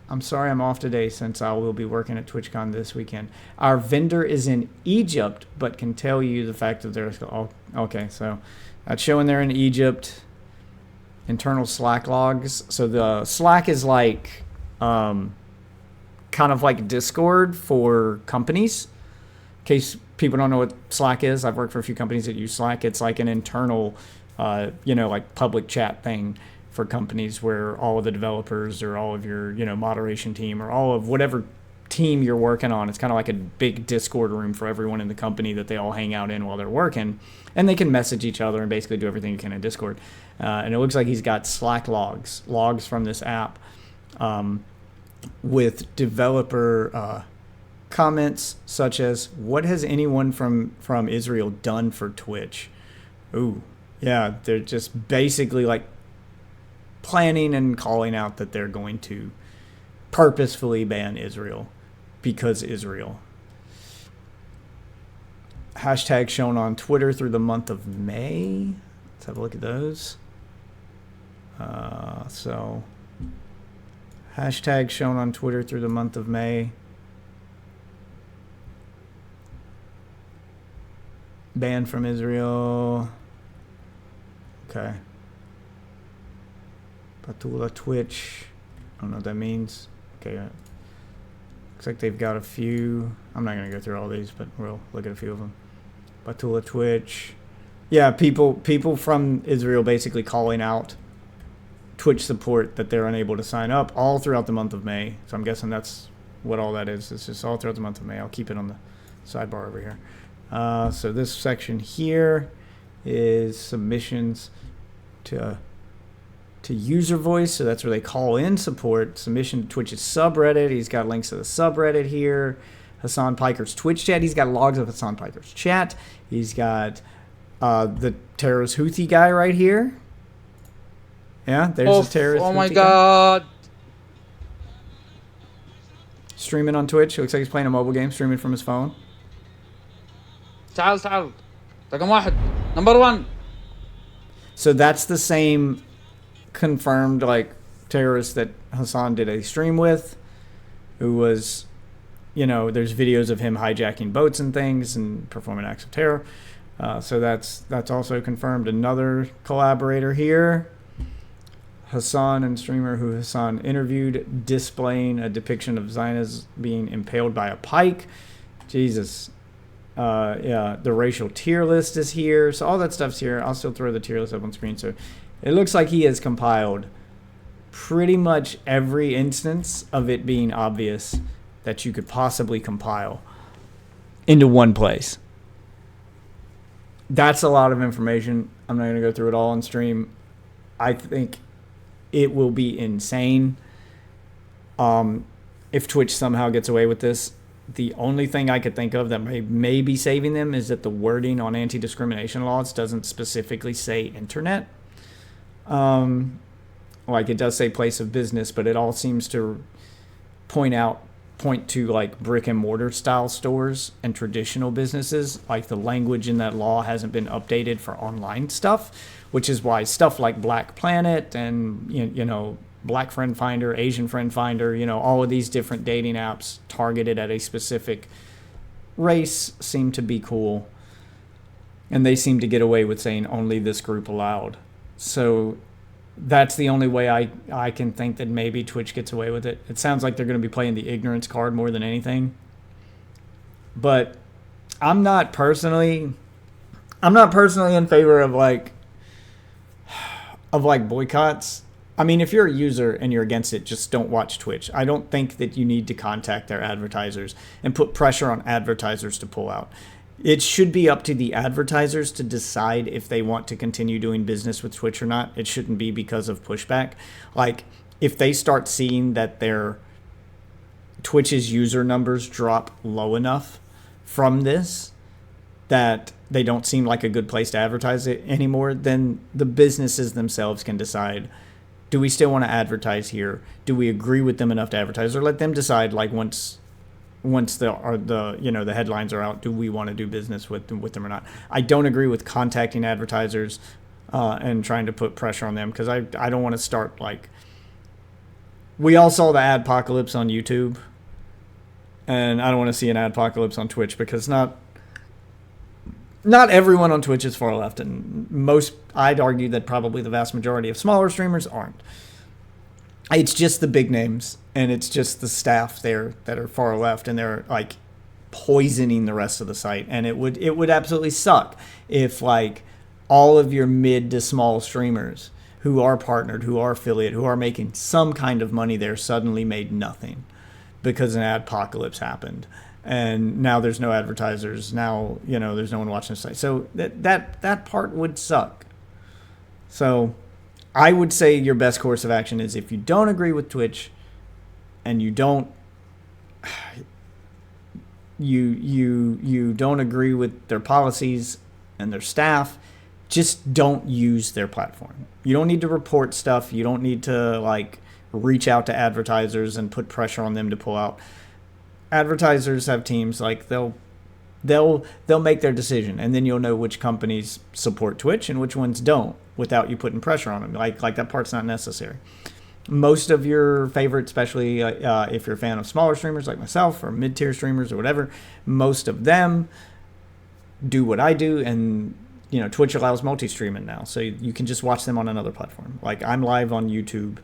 I'm sorry I'm off today since I will be working at TwitchCon this weekend. Our vendor is in Egypt, but can tell you the fact that there's... Oh, okay, so that's showing there in Egypt. Internal Slack logs. So the Slack is like... kind of like Discord for companies. In case people don't know what Slack is, I've worked for a few companies that use Slack. It's like an internal, like public chat thing for companies where all of the developers or all of your, moderation team or all of whatever team you're working on. It's kind of like a big Discord room for everyone in the company that they all hang out in while they're working. And they can message each other and basically do everything you can in Discord. And it looks like he's got Slack logs from this app. With developer comments such as, what has anyone from Israel done for Twitch? Ooh, yeah, they're just basically like planning and calling out that they're going to purposefully ban Israel because Israel. Hashtag shown on Twitter through the month of May. Let's have a look at those. Hashtag shown on Twitter through the month of May. Banned from Israel. Okay. Batula Twitch. I don't know what that means. Okay. Looks like they've got a few. I'm not going to go through all these, but we'll look at a few of them. Batula Twitch. Yeah, people from Israel basically calling out Twitch support that they're unable to sign up all throughout the month of May. So I'm guessing that's what all that is. It's just all throughout the month of May. I'll keep it on the sidebar over here. So this section here is submissions to user voice. So that's where they call in support. Submission to Twitch's subreddit. He's got links to the subreddit here. Hassan Piker's Twitch chat. He's got logs of Hassan Piker's chat. He's got the terrorist Houthi guy right here. Yeah, there's the terrorist. Oh my god. Streaming on Twitch. Looks like he's playing a mobile game, streaming from his phone. تعال رقم واحد number 1. So that's the same confirmed terrorist that Hassan did a stream with, who was, there's videos of him hijacking boats and things and performing acts of terror. So that's also confirmed. Another collaborator here. Hassan and streamer who Hassan interviewed displaying a depiction of Zionists being impaled by a pike. Jesus. Yeah, the racial tier list is here. So all that stuff's here. I'll still throw the tier list up on screen. So it looks like he has compiled pretty much every instance of it being obvious that you could possibly compile into one place. That's a lot of information. I'm not going to go through it all on stream. I think it will be insane if Twitch somehow gets away with this. The only thing I could think of that may be saving them is that the wording on anti-discrimination laws doesn't specifically say internet. Like it does say place of business, but it all seems to point to like brick and mortar style stores and traditional businesses. Like the language in that law hasn't been updated for online stuff, which is why stuff like Black Planet and you know Black Friend Finder, Asian Friend Finder, you know, all of these different dating apps targeted at a specific race seem to be cool. And they seem to get away with saying only this group allowed. So that's the only way I can think that maybe Twitch gets away with it. It sounds like they're going to be playing the ignorance card more than anything. But I'm not personally in favor of like boycotts. I mean, if you're a user and you're against it, just don't watch Twitch. I don't think that you need to contact their advertisers and put pressure on advertisers to pull out. It should be up to the advertisers to decide if they want to continue doing business with Twitch or not. It shouldn't be because of pushback. Like, if they start seeing that their Twitch's user numbers drop low enough from this that they don't seem like a good place to advertise it anymore, then the businesses themselves can decide, do we still want to advertise here? Do we agree with them enough to advertise? Or let them decide, like, once the headlines are out, do we want to do business with them or not? I don't agree with contacting advertisers and trying to put pressure on them, because I don't want to start, like, we all saw the adpocalypse on YouTube, and I don't want to see an adpocalypse on Twitch, because not everyone on Twitch is far left, and I'd argue that probably the vast majority of smaller streamers aren't. It's just the big names, and it's just the staff there that are far left, and they're like poisoning the rest of the site. And it would absolutely suck if like all of your mid to small streamers who are partnered, who are affiliate, who are making some kind of money there suddenly made nothing because an adpocalypse happened. And now there's no advertisers. Now, there's no one watching the site. So that part would suck. So I would say your best course of action is, if you don't agree with Twitch and you don't agree with their policies and their staff, just don't use their platform. You don't need to report stuff. You don't need to like reach out to advertisers and put pressure on them to pull out. Advertisers have teams, like they'll make their decision, and then you'll know which companies support Twitch and which ones don't without you putting pressure on them. Like that part's not necessary. Most of your favorites, especially if you're a fan of smaller streamers like myself or mid-tier streamers or whatever, most of them do what I do, and Twitch allows multi-streaming now, so you can just watch them on another platform. Like, I'm live on YouTube,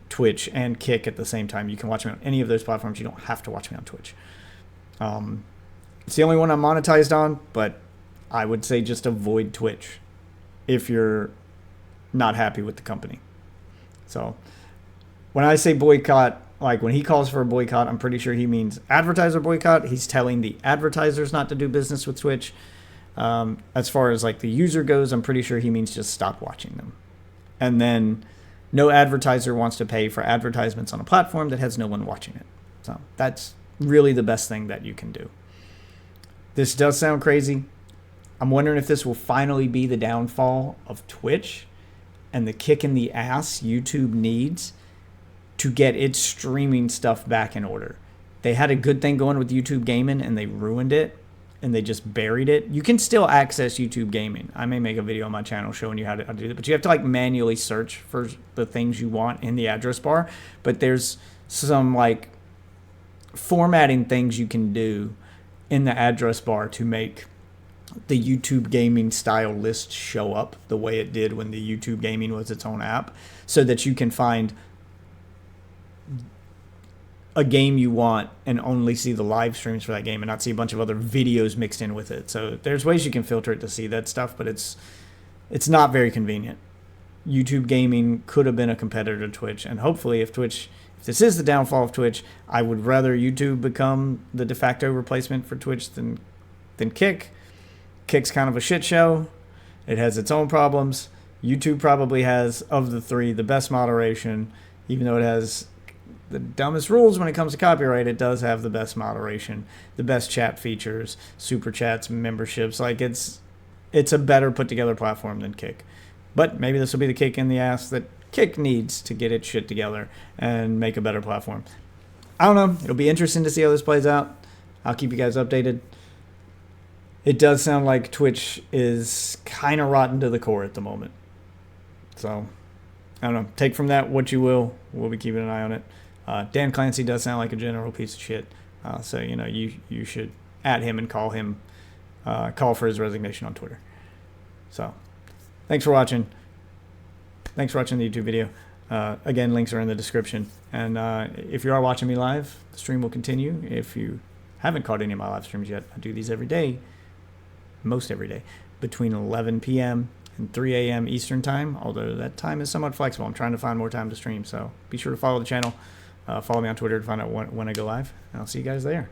Twitch, and Kick at the same time. You can watch me on any of those platforms. You don't have to watch me on Twitch. It's the only one I'm monetized on, but I would say just avoid Twitch if you're not happy with the company. So when I say boycott, like when he calls for a boycott, I'm pretty sure he means advertiser boycott. He's telling the advertisers not to do business with Twitch. As far as like the user goes, I'm pretty sure he means just stop watching them. And then no advertiser wants to pay for advertisements on a platform that has no one watching it. So that's really the best thing that you can do. This does sound crazy. I'm wondering if this will finally be the downfall of Twitch and the kick in the ass YouTube needs to get its streaming stuff back in order. They had a good thing going with YouTube Gaming, and they ruined it, and they just buried it. You can still access YouTube Gaming. I may make a video on my channel showing you how to do it, but you have to like manually search for the things you want in the address bar. But there's some like formatting things you can do in the address bar to make the YouTube Gaming style list show up the way it did when the YouTube Gaming was its own app, so that you can find a game you want and only see the live streams for that game and not see a bunch of other videos mixed in with it. So there's ways you can filter it to see that stuff, but it's not very convenient. YouTube Gaming could have been a competitor to Twitch, and hopefully if this is the downfall of Twitch, I would rather YouTube become the de facto replacement for Twitch than Kick. Kick's kind of a shit show, It has its own problems. YouTube probably has, of the three, the best moderation. Even though it has the dumbest rules when it comes to copyright, it does have the best moderation, the best chat features, super chats, memberships. Like, it's a better put together platform than Kick. But maybe this will be the kick in the ass that Kick needs to get its shit together and make a better platform. I don't know. It'll be interesting to see how this plays out. I'll keep you guys updated. It does sound like Twitch is kind of rotten to the core at the moment. So, I don't know. Take from that what you will. We'll be keeping an eye on it. Dan Clancy does sound like a general piece of shit. So, you know, you should at him and call for his resignation on Twitter. So, thanks for watching. Thanks for watching the YouTube video. Again, links are in the description. And if you are watching me live, the stream will continue. If you haven't caught any of my live streams yet, I do these every day, most every day, between 11 p.m. and 3 a.m. Eastern time, although that time is somewhat flexible. I'm trying to find more time to stream, so be sure to follow the channel. Follow me on Twitter to find out when I go live, and I'll see you guys there.